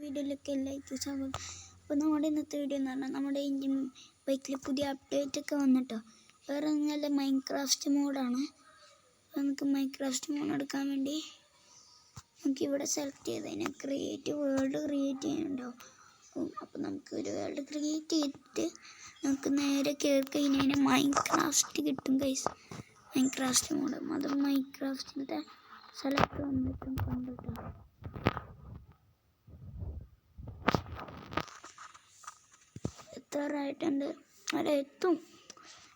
വീഡിയോയിലൊക്കെ ലൈക്ക് സ്വാഗതം. അപ്പോൾ നമ്മുടെ ഇന്നത്തെ വീഡിയോ എന്ന് പറഞ്ഞാൽ നമ്മുടെ എൻജിൻ ബൈക്കിൽ പുതിയ അപ്ഡേറ്റ് ഒക്കെ വന്നിട്ടോ. വേറെ ഒന്നുമല്ല, മൈൻക്രാഫ്റ്റ് മോഡാണ്. അപ്പോൾ നമുക്ക് മൈൻക്രാഫ്റ്റ് മോഡ് എടുക്കാൻ വേണ്ടി നമുക്കിവിടെ സെലക്ട് ചെയ്തതിന് വേൾഡ് ക്രിയേറ്റ് ചെയ്യാനുണ്ടാവും. അപ്പോൾ നമുക്ക് ഒരു വേൾഡ് ക്രിയേറ്റ് ചെയ്തിട്ട് നമുക്ക് നേരെ കയറി കഴിഞ്ഞാൽ മൈൻക്രാഫ്റ്റ് കിട്ടും ഗൈസ്. മൈൻക്രാഫ്റ്റ് മോഡ് അത് മൈൻക്രാഫ്റ്റിൻ്റെ സ്ഥലത്ത് വന്നിട്ടും കണ്ടിട്ടോ. എത്താറായിട്ടുണ്ട്, അവിടെ എത്തും.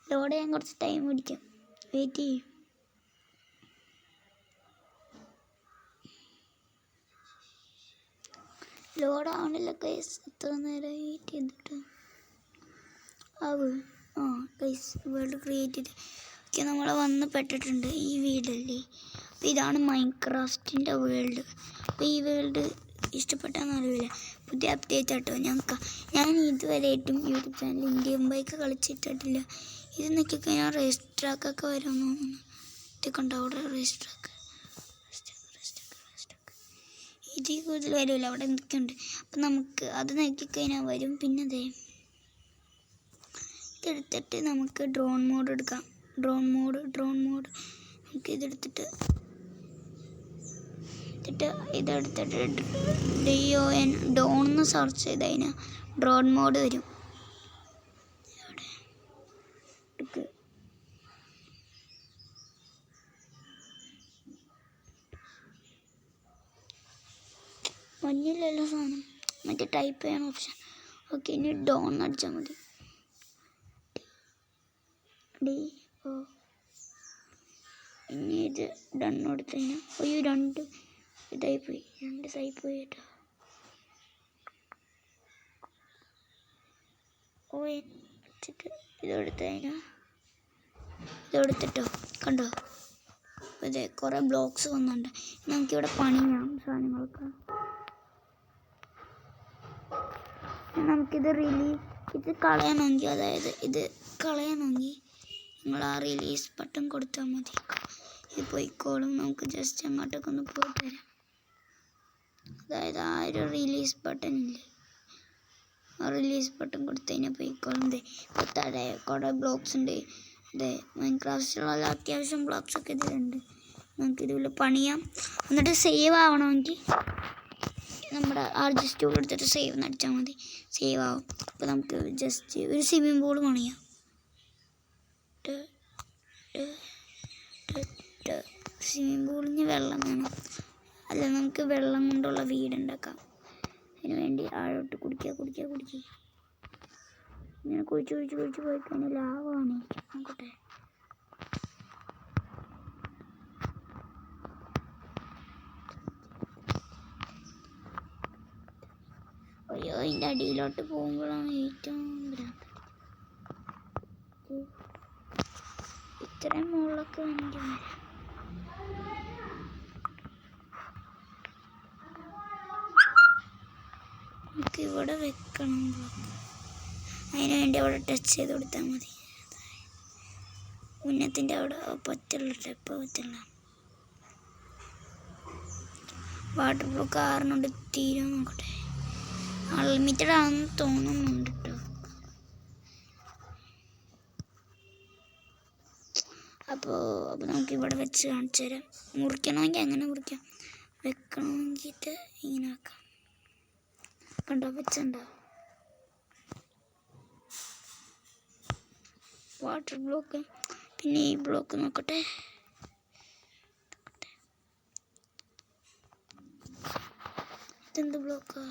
ലോഡ് ചെയ്യാൻ കുറച്ച് ടൈം പിടിക്കും, വെയിറ്റ് ചെയ്യും. ലോഡ് ആവണില്ല ഗൈസ്, എത്ര നേരം വെയിറ്റ് ചെയ്തിട്ട് ഗൈസ് വേൾഡ് ക്രിയേറ്റ് ചെയ്ത് ഒക്കെ നമ്മൾ വന്ന് പെട്ടിട്ടുണ്ട് ഈ വീടല്ലേ. അപ്പോൾ ഇതാണ് മൈൻക്രാഫ്റ്റിൻ്റെ വേൾഡ്. അപ്പോൾ ഈ വേൾഡ് ഇഷ്ടപ്പെട്ടാന്ന് അറിയില്ല, പുതിയ അപ്ഡേറ്റ് ആട്ടോ. ഞാൻ ഇതുവരെയായിട്ടും യൂട്യൂബ് ചാനൽ ഇന്ത്യൻ ബൈക്ക് കളിച്ചിട്ടില്ല. ഇത് നോക്കിക്കഴിഞ്ഞാൽ റേസ് ട്രാക്കൊക്കെ വരുമെന്ന് തോന്നുന്നു. ഇതൊക്കെ ഉണ്ടോ അവിടെ റേസ് ട്രാക്ക്? ഇതിൽ കൂടുതൽ വരുമല്ലോ, അവിടെ എന്തൊക്കെയുണ്ട്. അപ്പം നമുക്ക് അത് നോക്കിക്കഴിഞ്ഞാൽ വരും. പിന്നെ അതെ ഇതെടുത്തിട്ട് നമുക്ക് ഡ്രോൺ മോഡ് എടുക്കാം. ഡ്രോൺ മോഡ് നമുക്ക് ഇതെടുത്തിട്ട് ഡോൺ എന്ന് സെർച്ച് ചെയ്ത് കഴിഞ്ഞാൽ ഡ്രോൺ മോഡ് വരും. മഞ്ഞില്ലല്ലോ സാധനം, മറ്റേ ടൈപ്പ് ചെയ്യണ ഓപ്ഷൻ. ഓക്കെ, ഇനി ഡോൺ അടിച്ചാൽ മതി. ഇനി ഇത് ഡൺ കൊടുത്തു കഴിഞ്ഞാൽ രണ്ട് സൈഡ് പോയി കേട്ടോ. ഇതെടുത്തിട്ടോ കണ്ടോ. അതെ കുറേ ബ്ലോക്സ് വന്നിട്ടുണ്ട്. നമുക്കിവിടെ പണിയാം സാധനങ്ങൾക്ക്. നമുക്കിത് ഇത് കളയണമെങ്കിൽ, അതായത് ഇത് കളയണമെങ്കിൽ നിങ്ങൾ ആ റിലീസ് ബട്ടൺ കൊടുത്താൽ മതി. ഇത് പോയിക്കോളും. നമുക്ക് ജസ്റ്റ് അങ്ങോട്ടൊക്കെ ഒന്ന് പോയിട്ട് വരാം. അതായത് ആ ഒരു റിലീസ് ബട്ടൺ ഇല്ലേ, ആ റിലീസ് ബട്ടൺ കൊടുത്തു കഴിഞ്ഞാൽ പോയിക്കോളും. ഇപ്പോൾ താഴെ കുറേ ബ്ലോക്സ് ഉണ്ട്. മൈൻക്രാഫ്റ്റിലുള്ള അത്യാവശ്യം ബ്ലോക്സ് ഒക്കെ ഇതിലുണ്ട്. നമുക്കിതുപോലെ പണിയാം. എന്നിട്ട് സേവ് ആവണമെങ്കിൽ നമ്മുടെ ജസ്റ്റ് ടൂൾ എടുത്തിട്ട് സേവ് നടിച്ചാൽ മതി, സേവ് ആവും. അപ്പോൾ നമുക്ക് ജസ്റ്റ് ഒരു സ്വിമ്മിംഗ് പൂൾ പണിയാം. സ്വിമ്മിംഗ് പൂളിന് വെള്ളം വേണം, അല്ല നമുക്ക് വെള്ളം കൊണ്ടുള്ള വീടുണ്ടാക്കാം. അതിന് വേണ്ടി ആഴോട്ട് കുടിക്കുക ഇങ്ങനെ കുഴിച്ച് പോയി കഴിഞ്ഞാൽ ലാഭമാണ്. നോക്കട്ടെ, അയ്യോ അതിൻ്റെ അടിയിലോട്ട് പോകുമ്പോഴാണ് ഏറ്റവും ഭ്രാന്ത്. ഇത്രയും മുകളിലൊക്കെ വേണമെങ്കിൽ വരാം. നമുക്ക് ഇവിടെ വെക്കണം ബ്ലോക്ക്. അതിന് വേണ്ടി അവിടെ ടച്ച് ചെയ്ത് കൊടുത്താൽ മതി. ഉന്നത്തിൻ്റെ അവിടെ പറ്റില്ല. വാട്ടർ ബ്ലോക്ക് 6 തീരും. നോക്കട്ടെ, അൺലിമിറ്റഡ് ആണെന്ന് തോന്നുന്നുണ്ട് കേട്ടോ. അപ്പോൾ നമുക്കിവിടെ വെച്ച് കാണിച്ചു തരാം. മുറിക്കണമെങ്കിൽ അങ്ങനെ മുറിക്കാം, വെക്കണമെങ്കിൽ ഇങ്ങനെ വെക്കാം. കണ്ടോ, വെച്ചുണ്ടോ വാട്ടർ ബ്ലോക്ക്. പിന്നെ ഈ ബ്ലോക്ക് നോക്കട്ടെ, ഇതെന്ത് ബ്ലോക്കാ?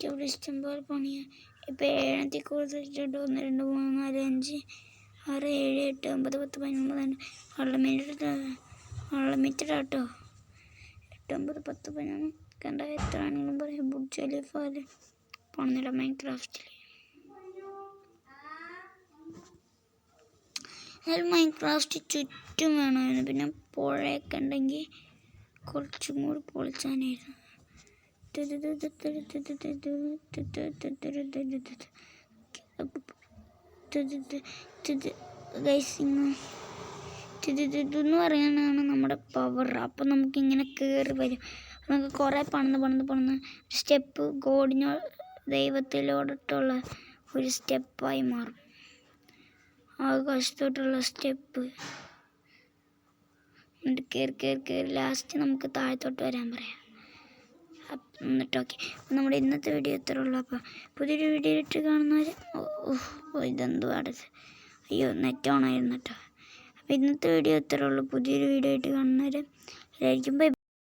ഇവിടെ ഇഷ്ടംപോലെ പണിയാണ്. ഇപ്പോൾ 7 കൂടുതൽ 1 2 3 4 5 6 7 8 9 10 11 അൺലിമിറ്റഡ് ആട്ടോ. 8 9 10 11 കണ്ട എത്ര ആണെങ്കിലും പറയാം. Burj Khalifa പണില്ല മൈൻക്രാഫ്റ്റിൽ. മൈൻക്രാഫ്റ്റ് ചുറ്റും വേണമായിരുന്നു. പിന്നെ പുഴയൊക്കെ ഉണ്ടെങ്കിൽ കുറച്ചും കൂടി പൊളിച്ചാനായിരുന്നു. ഇതെന്ന് പറയാനാണ് നമ്മുടെ പവർ. അപ്പം നമുക്കിങ്ങനെ കയറി വരും. നമുക്ക് കുറേ പണിന്ന് സ്റ്റെപ്പ് ഗോഡിനോ ദൈവത്തിലോട്ടുള്ള ഒരു സ്റ്റെപ്പായി മാറും. ആകാശത്തോട്ടുള്ള സ്റ്റെപ്പ് എന്നിട്ട് കയറി ലാസ്റ്റ് നമുക്ക് താഴത്തോട്ട് വരാൻ പറയാം. എന്നിട്ട് ഓക്കെ, നമ്മുടെ ഇന്നത്തെ വീഡിയോ ഇത്ര ഉള്ളൂ. അപ്പോൾ പുതിയൊരു വീഡിയോ ഇട്ട് കാണുന്നവർ ഇതെന്തുവാടത്, അയ്യോ നെറ്റ് ഓൺ ആയിരുന്നു കേട്ടോ. അപ്പോൾ ഇന്നത്തെ വീഡിയോ ഇത്ര ഉള്ളൂ. പുതിയൊരു വീഡിയോ ആയിട്ട് കാണുന്നവർ എല്ലാവർക്കും ബൈ.